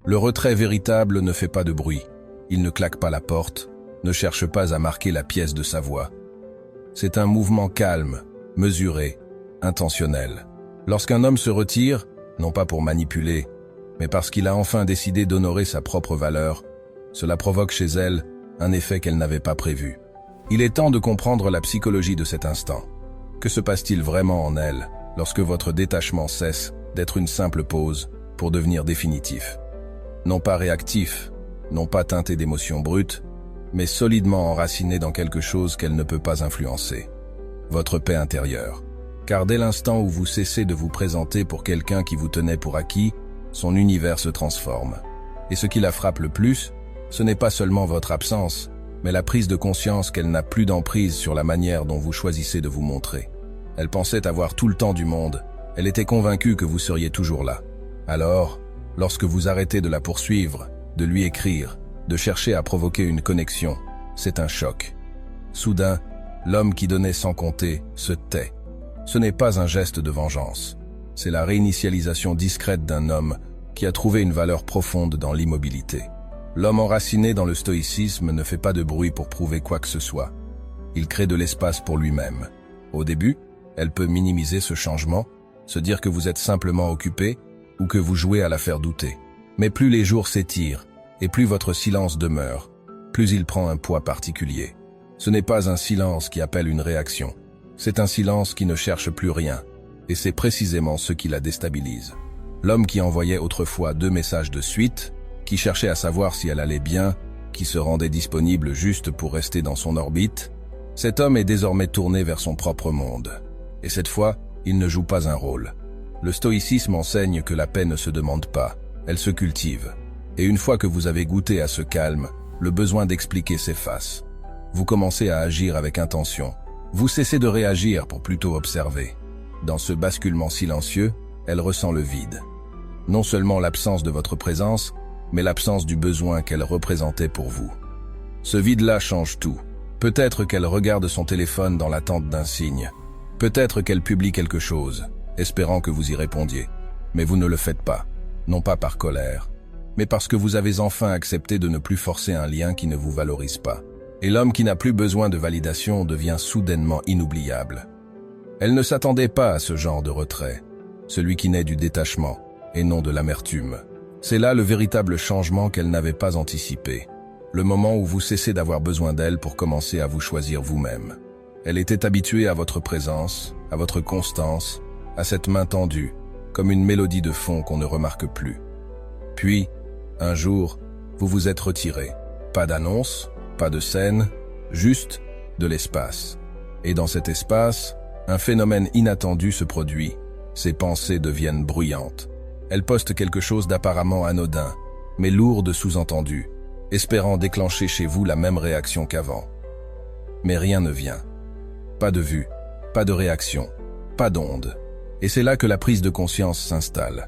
Le retrait véritable ne fait pas de bruit. Il ne claque pas la porte, ne cherche pas à marquer la pièce de sa voix. C'est un mouvement calme, mesuré, intentionnel. Lorsqu'un homme se retire, non pas pour manipuler, mais parce qu'il a enfin décidé d'honorer sa propre valeur, cela provoque chez elle un effet qu'elle n'avait pas prévu. Il est temps de comprendre la psychologie de cet instant. Que se passe-t-il vraiment en elle lorsque votre détachement cesse d'être une simple pause pour devenir définitif? Non pas réactif, non pas teinté d'émotions brutes, mais solidement enraciné dans quelque chose qu'elle ne peut pas influencer. Votre paix intérieure. Car dès l'instant où vous cessez de vous présenter pour quelqu'un qui vous tenait pour acquis, son univers se transforme. Et ce qui la frappe le plus, ce n'est pas seulement votre absence, mais la prise de conscience qu'elle n'a plus d'emprise sur la manière dont vous choisissez de vous montrer. Elle pensait avoir tout le temps du monde, elle était convaincue que vous seriez toujours là. Alors, lorsque vous arrêtez de la poursuivre, de lui écrire, de chercher à provoquer une connexion, c'est un choc. Soudain, l'homme qui donnait sans compter se tait. Ce n'est pas un geste de vengeance. C'est la réinitialisation discrète d'un homme qui a trouvé une valeur profonde dans l'immobilité. L'homme enraciné dans le stoïcisme ne fait pas de bruit pour prouver quoi que ce soit. Il crée de l'espace pour lui-même. Au début, elle peut minimiser ce changement, se dire que vous êtes simplement occupé ou que vous jouez à la faire douter. Mais plus les jours s'étirent et plus votre silence demeure, plus il prend un poids particulier. Ce n'est pas un silence qui appelle une réaction. C'est un silence qui ne cherche plus rien, et c'est précisément ce qui la déstabilise. L'homme qui envoyait autrefois 2 messages de suite, qui cherchait à savoir si elle allait bien, qui se rendait disponible juste pour rester dans son orbite, cet homme est désormais tourné vers son propre monde. Et cette fois, il ne joue pas un rôle. Le stoïcisme enseigne que la paix ne se demande pas, elle se cultive. Et une fois que vous avez goûté à ce calme, le besoin d'expliquer s'efface. Vous commencez à agir avec intention. Vous cessez de réagir pour plutôt observer. Dans ce basculement silencieux, elle ressent le vide. Non seulement l'absence de votre présence, mais l'absence du besoin qu'elle représentait pour vous. Ce vide-là change tout. Peut-être qu'elle regarde son téléphone dans l'attente d'un signe. Peut-être qu'elle publie quelque chose, espérant que vous y répondiez. Mais vous ne le faites pas, non pas par colère, mais parce que vous avez enfin accepté de ne plus forcer un lien qui ne vous valorise pas. Et l'homme qui n'a plus besoin de validation devient soudainement inoubliable. Elle ne s'attendait pas à ce genre de retrait, celui qui naît du détachement et non de l'amertume. C'est là le véritable changement qu'elle n'avait pas anticipé, le moment où vous cessez d'avoir besoin d'elle pour commencer à vous choisir vous-même. Elle était habituée à votre présence, à votre constance, à cette main tendue, comme une mélodie de fond qu'on ne remarque plus. Puis, un jour, vous vous êtes retiré. Pas d'annonce, pas de scène, juste de l'espace. Et dans cet espace, un phénomène inattendu se produit. Ses pensées deviennent bruyantes. Elle poste quelque chose d'apparemment anodin, mais lourd de sous-entendus, espérant déclencher chez vous la même réaction qu'avant. Mais rien ne vient. Pas de vue, pas de réaction, pas d'onde. Et c'est là que la prise de conscience s'installe.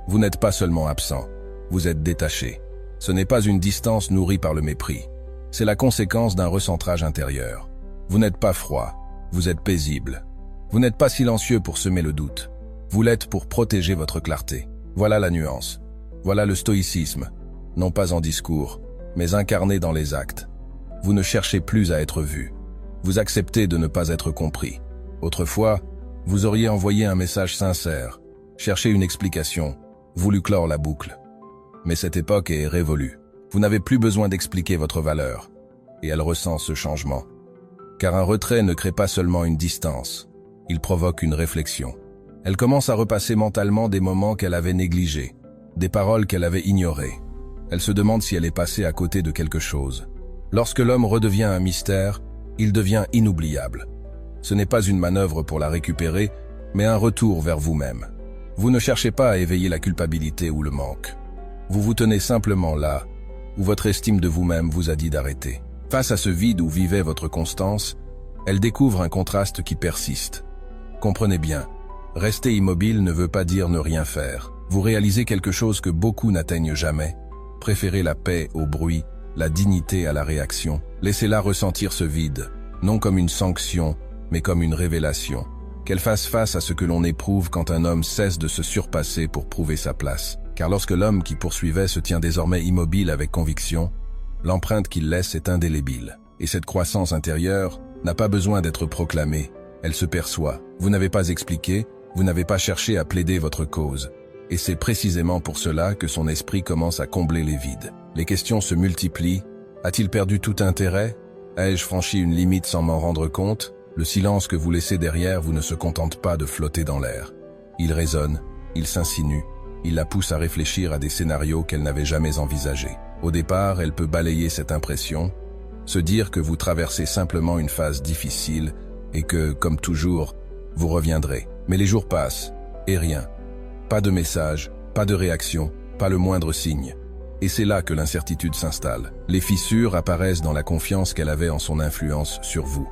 Vous n'êtes pas seulement absent, vous êtes détaché. Ce n'est pas une distance nourrie par le mépris. C'est la conséquence d'un recentrage intérieur. Vous n'êtes pas froid, vous êtes paisible. Vous n'êtes pas silencieux pour semer le doute. Vous l'êtes pour protéger votre clarté. Voilà la nuance. Voilà le stoïcisme. Non pas en discours, mais incarné dans les actes. Vous ne cherchez plus à être vu. Vous acceptez de ne pas être compris. Autrefois, vous auriez envoyé un message sincère, cherché une explication, voulu clore la boucle. Mais cette époque est révolue. Vous n'avez plus besoin d'expliquer votre valeur. Et elle ressent ce changement. Car un retrait ne crée pas seulement une distance. Il provoque une réflexion. Elle commence à repasser mentalement des moments qu'elle avait négligés, des paroles qu'elle avait ignorées. Elle se demande si elle est passée à côté de quelque chose. Lorsque l'homme redevient un mystère, il devient inoubliable. Ce n'est pas une manœuvre pour la récupérer, mais un retour vers vous-même. Vous ne cherchez pas à éveiller la culpabilité ou le manque. Vous vous tenez simplement là, où votre estime de vous-même vous a dit d'arrêter. Face à ce vide où vivait votre constance, elle découvre un contraste qui persiste. Comprenez bien, rester immobile ne veut pas dire ne rien faire. Vous réalisez quelque chose que beaucoup n'atteignent jamais. Préférez la paix au bruit, la dignité à la réaction. Laissez-la ressentir ce vide, non comme une sanction, mais comme une révélation. Qu'elle fasse face à ce que l'on éprouve quand un homme cesse de se surpasser pour prouver sa place. Car lorsque l'homme qui poursuivait se tient désormais immobile avec conviction, l'empreinte qu'il laisse est indélébile. Et cette croissance intérieure n'a pas besoin d'être proclamée, elle se perçoit. Vous n'avez pas expliqué, vous n'avez pas cherché à plaider votre cause. Et c'est précisément pour cela que son esprit commence à combler les vides. Les questions se multiplient. A-t-il perdu tout intérêt? Ai-je franchi une limite sans m'en rendre compte? Le silence que vous laissez derrière vous ne se contente pas de flotter dans l'air. Il résonne, il s'insinue, il la pousse à réfléchir à des scénarios qu'elle n'avait jamais envisagés. Au départ, elle peut balayer cette impression, se dire que vous traversez simplement une phase difficile et que, comme toujours, vous reviendrez. Mais les jours passent, et rien. Pas de message, pas de réaction, pas le moindre signe. Et c'est là que l'incertitude s'installe. Les fissures apparaissent dans la confiance qu'elle avait en son influence sur vous.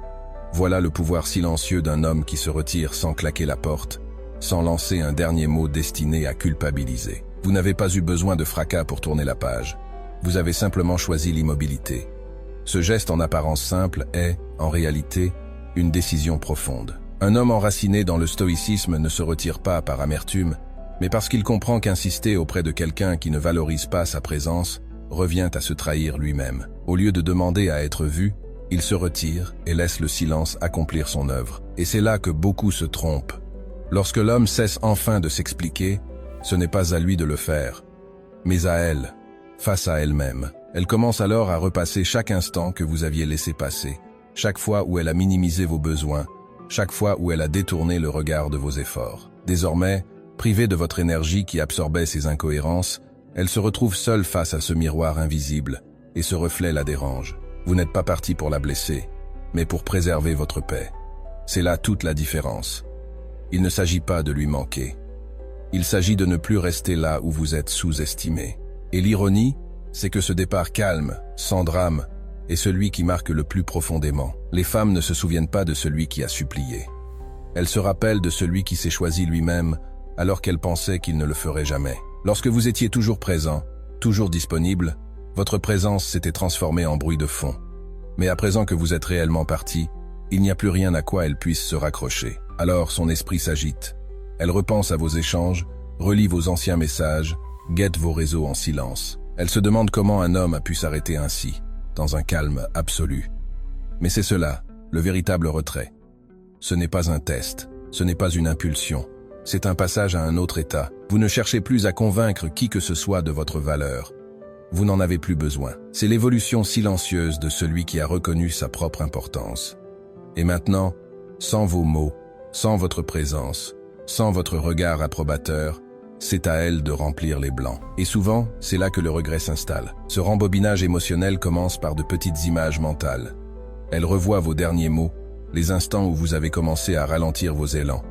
Voilà le pouvoir silencieux d'un homme qui se retire sans claquer la porte, sans lancer un dernier mot destiné à culpabiliser. Vous n'avez pas eu besoin de fracas pour tourner la page. Vous avez simplement choisi l'immobilité. Ce geste en apparence simple est, en réalité, une décision profonde. Un homme enraciné dans le stoïcisme ne se retire pas par amertume, mais parce qu'il comprend qu'insister auprès de quelqu'un qui ne valorise pas sa présence revient à se trahir lui-même. Au lieu de demander à être vu, il se retire et laisse le silence accomplir son œuvre. Et c'est là que beaucoup se trompent. Lorsque l'homme cesse enfin de s'expliquer, ce n'est pas à lui de le faire, mais à elle, face à elle-même. Elle commence alors à repasser chaque instant que vous aviez laissé passer, chaque fois où elle a minimisé vos besoins, chaque fois où elle a détourné le regard de vos efforts. Désormais, privée de votre énergie qui absorbait ses incohérences, elle se retrouve seule face à ce miroir invisible, et ce reflet la dérange. Vous n'êtes pas parti pour la blesser, mais pour préserver votre paix. C'est là toute la différence. Il ne s'agit pas de lui manquer. Il s'agit de ne plus rester là où vous êtes sous-estimé. Et l'ironie, c'est que ce départ calme, sans drame, est celui qui marque le plus profondément. Les femmes ne se souviennent pas de celui qui a supplié. Elles se rappellent de celui qui s'est choisi lui-même, alors qu'elles pensaient qu'il ne le ferait jamais. Lorsque vous étiez toujours présent, toujours disponible, votre présence s'était transformée en bruit de fond. Mais à présent que vous êtes réellement parti, il n'y a plus rien à quoi elle puisse se raccrocher. Alors son esprit s'agite. Elle repense à vos échanges, relit vos anciens messages, guette vos réseaux en silence. Elle se demande comment un homme a pu s'arrêter ainsi, dans un calme absolu. Mais c'est cela, le véritable retrait. Ce n'est pas un test, ce n'est pas une impulsion. C'est un passage à un autre état. Vous ne cherchez plus à convaincre qui que ce soit de votre valeur. Vous n'en avez plus besoin. C'est l'évolution silencieuse de celui qui a reconnu sa propre importance. Et maintenant, sans vos mots, sans votre présence, sans votre regard approbateur, c'est à elle de remplir les blancs. Et souvent, c'est là que le regret s'installe. Ce rembobinage émotionnel commence par de petites images mentales. Elle revoit vos derniers mots, les instants où vous avez commencé à ralentir vos élans.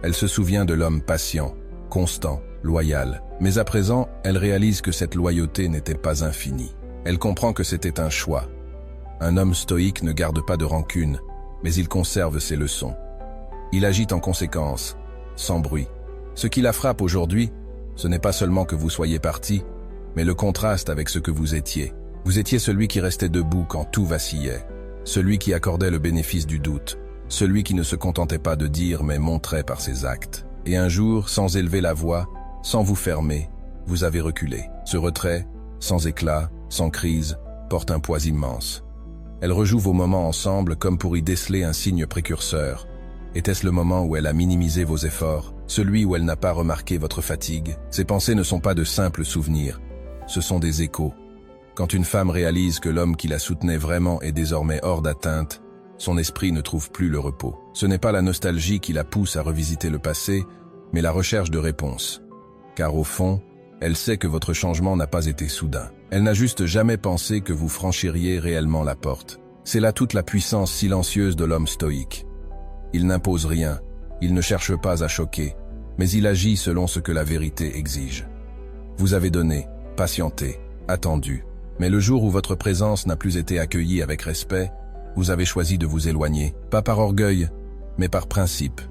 Elle se souvient de l'homme patient, constant, loyal. Mais à présent, elle réalise que cette loyauté n'était pas infinie. Elle comprend que c'était un choix. Un homme stoïque ne garde pas de rancune, mais il conserve ses leçons. Il agit en conséquence, sans bruit. Ce qui la frappe aujourd'hui, ce n'est pas seulement que vous soyez parti, mais le contraste avec ce que vous étiez. Vous étiez celui qui restait debout quand tout vacillait, celui qui accordait le bénéfice du doute, celui qui ne se contentait pas de dire mais montrait par ses actes. Et un jour, sans élever la voix, sans vous fermer, vous avez reculé. Ce retrait, sans éclat, sans crise, porte un poids immense. Elle rejoue vos moments ensemble comme pour y déceler un signe précurseur. Était-ce le moment où elle a minimisé vos efforts, celui où elle n'a pas remarqué votre fatigue? Ces pensées ne sont pas de simples souvenirs, ce sont des échos. Quand une femme réalise que l'homme qui la soutenait vraiment est désormais hors d'atteinte, son esprit ne trouve plus le repos. Ce n'est pas la nostalgie qui la pousse à revisiter le passé, mais la recherche de réponses. Car au fond, elle sait que votre changement n'a pas été soudain. Elle n'a juste jamais pensé que vous franchiriez réellement la porte. C'est là toute la puissance silencieuse de l'homme stoïque. Il n'impose rien, il ne cherche pas à choquer, mais il agit selon ce que la vérité exige. Vous avez donné, patienté, attendu, mais le jour où votre présence n'a plus été accueillie avec respect, vous avez choisi de vous éloigner, pas par orgueil, mais par principe.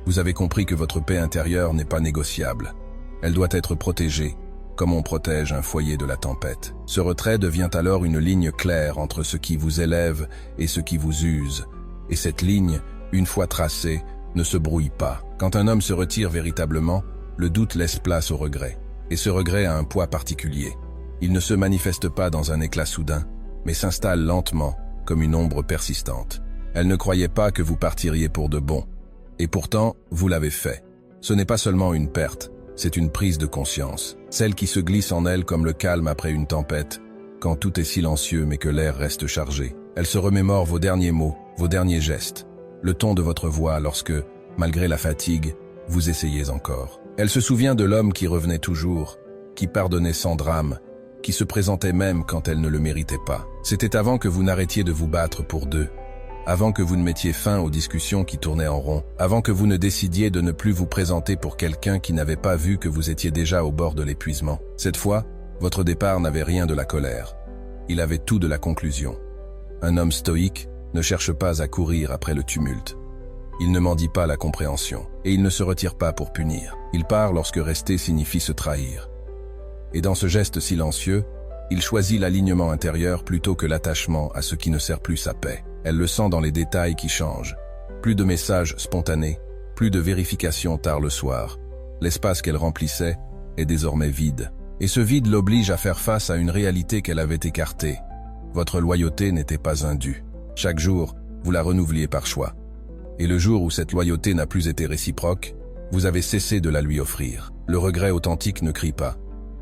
Vous avez compris que votre paix intérieure n'est pas négociable. Elle doit être protégée, comme on protège un foyer de la tempête. Ce retrait devient alors une ligne claire entre ce qui vous élève et ce qui vous use, et cette ligne, une fois tracée, ne se brouille pas. Quand un homme se retire véritablement, le doute laisse place au regret. Et ce regret a un poids particulier. Il ne se manifeste pas dans un éclat soudain, mais s'installe lentement, comme une ombre persistante. Elle ne croyait pas que vous partiriez pour de bon. Et pourtant, vous l'avez fait. Ce n'est pas seulement une perte, c'est une prise de conscience. Celle qui se glisse en elle comme le calme après une tempête, quand tout est silencieux mais que l'air reste chargé. Elle se remémore vos derniers mots, vos derniers gestes, le ton de votre voix lorsque, malgré la fatigue, vous essayez encore. Elle se souvient de l'homme qui revenait toujours, qui pardonnait sans drame, qui se présentait même quand elle ne le méritait pas. C'était avant que vous n'arrêtiez de vous battre pour deux, avant que vous ne mettiez fin aux discussions qui tournaient en rond, avant que vous ne décidiez de ne plus vous présenter pour quelqu'un qui n'avait pas vu que vous étiez déjà au bord de l'épuisement. Cette fois, votre départ n'avait rien de la colère. Il avait tout de la conclusion. Un homme stoïque ne cherche pas à courir après le tumulte. Il ne mendie pas la compréhension, et il ne se retire pas pour punir. Il part lorsque rester signifie se trahir. Et dans ce geste silencieux, il choisit l'alignement intérieur plutôt que l'attachement à ce qui ne sert plus sa paix. Elle le sent dans les détails qui changent. Plus de messages spontanés, plus de vérifications tard le soir. L'espace qu'elle remplissait est désormais vide. Et ce vide l'oblige à faire face à une réalité qu'elle avait écartée. Votre loyauté n'était pas un dû. Chaque jour, vous la renouveliez par choix. Et le jour où cette loyauté n'a plus été réciproque, vous avez cessé de la lui offrir. Le regret authentique ne crie pas.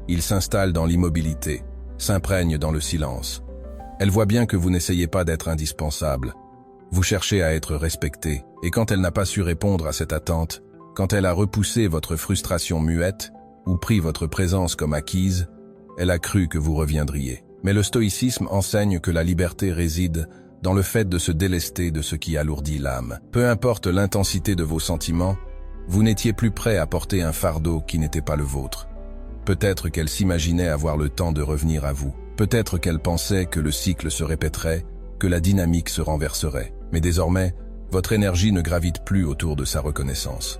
Il s'installe dans l'immobilité, s'imprègne dans le silence. Elle voit bien que vous n'essayez pas d'être indispensable. Vous cherchez à être respecté, et quand elle n'a pas su répondre à cette attente, quand elle a repoussé votre frustration muette, ou pris votre présence comme acquise, elle a cru que vous reviendriez. Mais le stoïcisme enseigne que la liberté réside dans le fait de se délester de ce qui alourdit l'âme. Peu importe l'intensité de vos sentiments, vous n'étiez plus prêt à porter un fardeau qui n'était pas le vôtre. Peut-être qu'elle s'imaginait avoir le temps de revenir à vous. Peut-être qu'elle pensait que le cycle se répéterait, que la dynamique se renverserait. Mais désormais, votre énergie ne gravite plus autour de sa reconnaissance.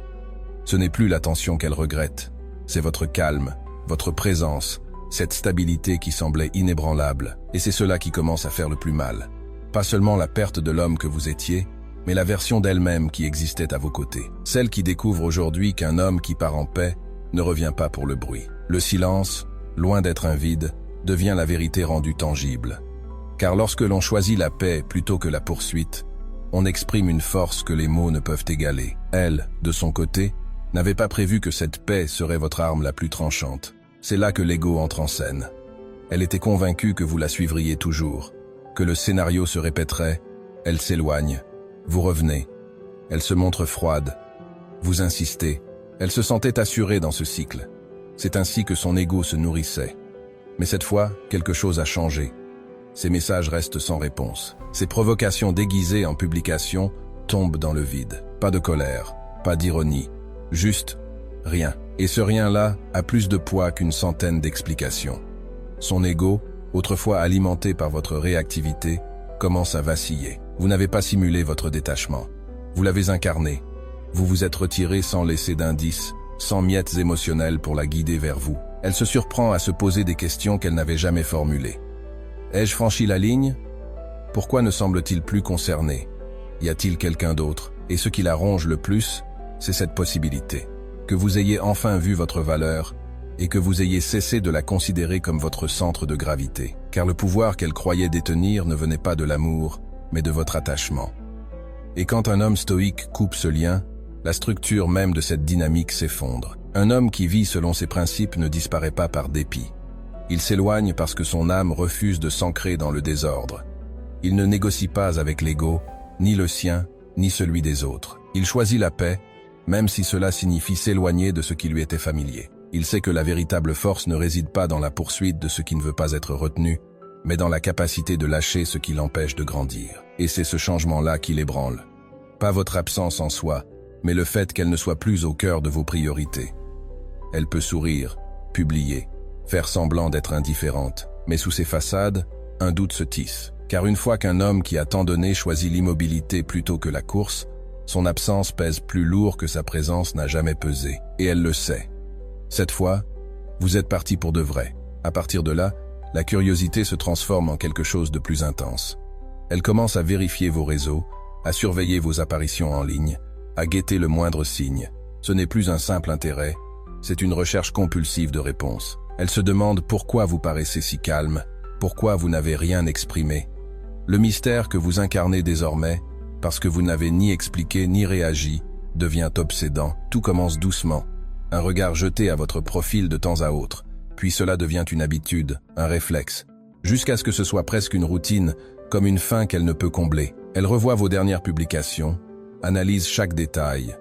Ce n'est plus l'attention qu'elle regrette, c'est votre calme, votre présence, cette stabilité qui semblait inébranlable, et c'est cela qui commence à faire le plus mal. Pas seulement la perte de l'homme que vous étiez, mais la version d'elle-même qui existait à vos côtés. Celle qui découvre aujourd'hui qu'un homme qui part en paix ne revient pas pour le bruit. Le silence, loin d'être un vide, devient la vérité rendue tangible. Car lorsque l'on choisit la paix plutôt que la poursuite, on exprime une force que les mots ne peuvent égaler. Elle, de son côté, n'avait pas prévu que cette paix serait votre arme la plus tranchante. C'est là que l'ego entre en scène. Elle était convaincue que vous la suivriez toujours, que le scénario se répéterait, elle s'éloigne, vous revenez, elle se montre froide, vous insistez, elle se sentait assurée dans ce cycle. C'est ainsi que son ego se nourrissait. Mais cette fois, quelque chose a changé. Ces messages restent sans réponse. Ces provocations déguisées en publication tombent dans le vide. Pas de colère, pas d'ironie, juste rien. Et ce rien-là a plus de poids qu'une centaine d'explications. Son ego, autrefois alimenté par votre réactivité, commence à vaciller. Vous n'avez pas simulé votre détachement. Vous l'avez incarné. Vous vous êtes retiré sans laisser d'indices, sans miettes émotionnelles pour la guider vers vous. Elle se surprend à se poser des questions qu'elle n'avait jamais formulées. Ai-je franchi la ligne? Pourquoi ne semble-t-il plus concerné? Y a-t-il quelqu'un d'autre? Et ce qui la ronge le plus, c'est cette possibilité. Que vous ayez enfin vu votre valeur et que vous ayez cessé de la considérer comme votre centre de gravité. Car le pouvoir qu'elle croyait détenir ne venait pas de l'amour, mais de votre attachement. Et quand un homme stoïque coupe ce lien, la structure même de cette dynamique s'effondre. Un homme qui vit selon ses principes ne disparaît pas par dépit. Il s'éloigne parce que son âme refuse de s'ancrer dans le désordre. Il ne négocie pas avec l'ego, ni le sien, ni celui des autres. Il choisit la paix, même si cela signifie s'éloigner de ce qui lui était familier. Il sait que la véritable force ne réside pas dans la poursuite de ce qui ne veut pas être retenu, mais dans la capacité de lâcher ce qui l'empêche de grandir. Et c'est ce changement-là qui l'ébranle. Pas votre absence en soi, mais le fait qu'elle ne soit plus au cœur de vos priorités. Elle peut sourire, publier, faire semblant d'être indifférente, mais sous ses façades, un doute se tisse. Car une fois qu'un homme qui a tant donné choisit l'immobilité plutôt que la course, son absence pèse plus lourd que sa présence n'a jamais pesé, et elle le sait. Cette fois, vous êtes parti pour de vrai. À partir de là, la curiosité se transforme en quelque chose de plus intense. Elle commence à vérifier vos réseaux, à surveiller vos apparitions en ligne, à guetter le moindre signe. Ce n'est plus un simple intérêt, C'est une recherche compulsive de réponses. Elle se demande pourquoi vous paraissez si calme, pourquoi vous n'avez rien exprimé. Le mystère que vous incarnez désormais, parce que vous n'avez ni expliqué ni réagi, devient obsédant. Tout commence doucement. Un regard jeté à votre profil de temps à autre, puis cela devient une habitude, un réflexe, jusqu'à ce que ce soit presque une routine, comme une faim qu'elle ne peut combler. Elle revoit vos dernières publications, analyse chaque détail,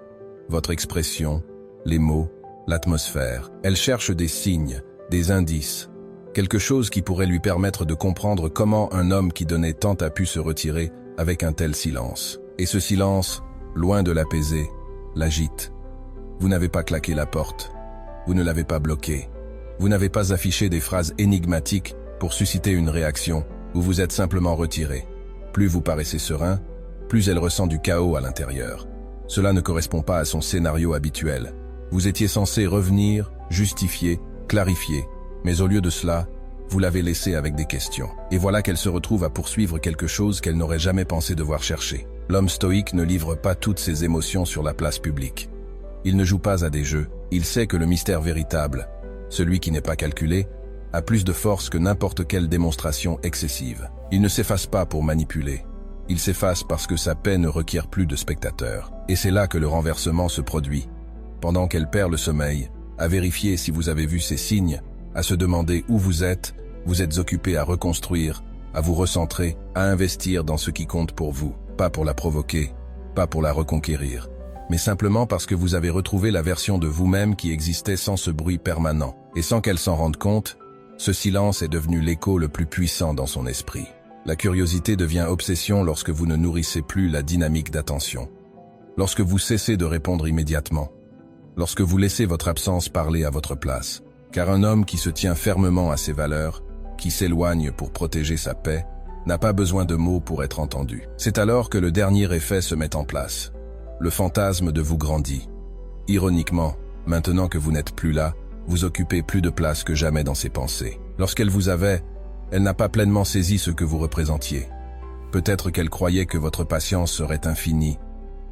votre expression, les mots, l'atmosphère. Elle cherche des signes, des indices, quelque chose qui pourrait lui permettre de comprendre comment un homme qui donnait tant a pu se retirer avec un tel silence. Et ce silence, loin de l'apaiser, l'agite. Vous n'avez pas claqué la porte, vous ne l'avez pas bloqué, vous n'avez pas affiché des phrases énigmatiques pour susciter une réaction, vous vous êtes simplement retiré. Plus vous paraissez serein, plus elle ressent du chaos à l'intérieur. Cela ne correspond pas à son scénario habituel. Vous étiez censé revenir, justifier, clarifier, mais au lieu de cela, vous l'avez laissée avec des questions. Et voilà qu'elle se retrouve à poursuivre quelque chose qu'elle n'aurait jamais pensé devoir chercher. L'homme stoïque ne livre pas toutes ses émotions sur la place publique. Il ne joue pas à des jeux, il sait que le mystère véritable, celui qui n'est pas calculé, a plus de force que n'importe quelle démonstration excessive. Il ne s'efface pas pour manipuler. Il s'efface parce que sa paix ne requiert plus de spectateurs. Et c'est là que le renversement se produit. Pendant qu'elle perd le sommeil, à vérifier si vous avez vu ces signes, à se demander où vous êtes occupé à reconstruire, à vous recentrer, à investir dans ce qui compte pour vous, pas pour la provoquer, pas pour la reconquérir, mais simplement parce que vous avez retrouvé la version de vous-même qui existait sans ce bruit permanent. Et sans qu'elle s'en rende compte, ce silence est devenu l'écho le plus puissant dans son esprit. La curiosité devient obsession lorsque vous ne nourrissez plus la dynamique d'attention. Lorsque vous cessez de répondre immédiatement. Lorsque vous laissez votre absence parler à votre place. Car un homme qui se tient fermement à ses valeurs, qui s'éloigne pour protéger sa paix, n'a pas besoin de mots pour être entendu. C'est alors que le dernier effet se met en place. Le fantasme de vous grandit. Ironiquement, maintenant que vous n'êtes plus là, vous occupez plus de place que jamais dans ses pensées. Lorsqu'elle vous avait, elle n'a pas pleinement saisi ce que vous représentiez. Peut-être qu'elle croyait que votre patience serait infinie.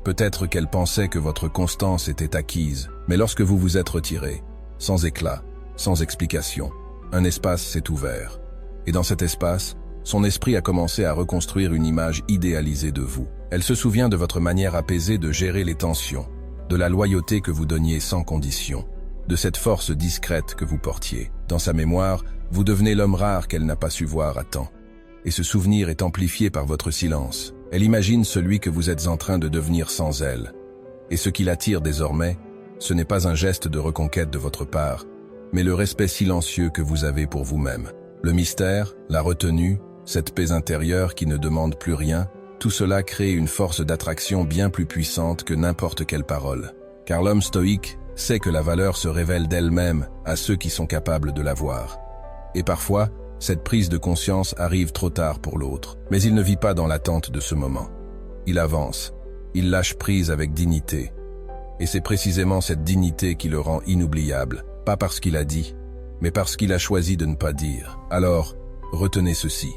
Peut-être qu'elle pensait que votre constance était acquise. Mais lorsque vous vous êtes retiré, sans éclat, sans explication, un espace s'est ouvert. Et dans cet espace, son esprit a commencé à reconstruire une image idéalisée de vous. Elle se souvient de votre manière apaisée de gérer les tensions, de la loyauté que vous donniez sans condition, de cette force discrète que vous portiez. Dans sa mémoire, vous devenez l'homme rare qu'elle n'a pas su voir à temps. Et ce souvenir est amplifié par votre silence. Elle imagine celui que vous êtes en train de devenir sans elle. Et ce qui l'attire désormais, ce n'est pas un geste de reconquête de votre part, mais le respect silencieux que vous avez pour vous-même. Le mystère, la retenue, cette paix intérieure qui ne demande plus rien, tout cela crée une force d'attraction bien plus puissante que n'importe quelle parole. Car l'homme stoïque sait que la valeur se révèle d'elle-même à ceux qui sont capables de la voir. Et parfois, cette prise de conscience arrive trop tard pour l'autre. Mais il ne vit pas dans l'attente de ce moment. Il avance, il lâche prise avec dignité. Et c'est précisément cette dignité qui le rend inoubliable, pas parce qu'il a dit, mais parce qu'il a choisi de ne pas dire. Alors, retenez ceci.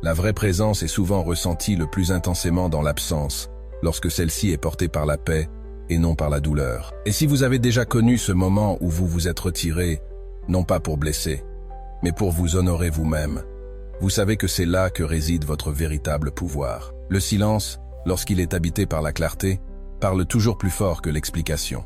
La vraie présence est souvent ressentie le plus intensément dans l'absence, lorsque celle-ci est portée par la paix et non par la douleur. Et si vous avez déjà connu ce moment où vous vous êtes retiré, non pas pour blesser, mais pour vous honorer vous-même, vous savez que c'est là que réside votre véritable pouvoir. Le silence, lorsqu'il est habité par la clarté, parle toujours plus fort que l'explication.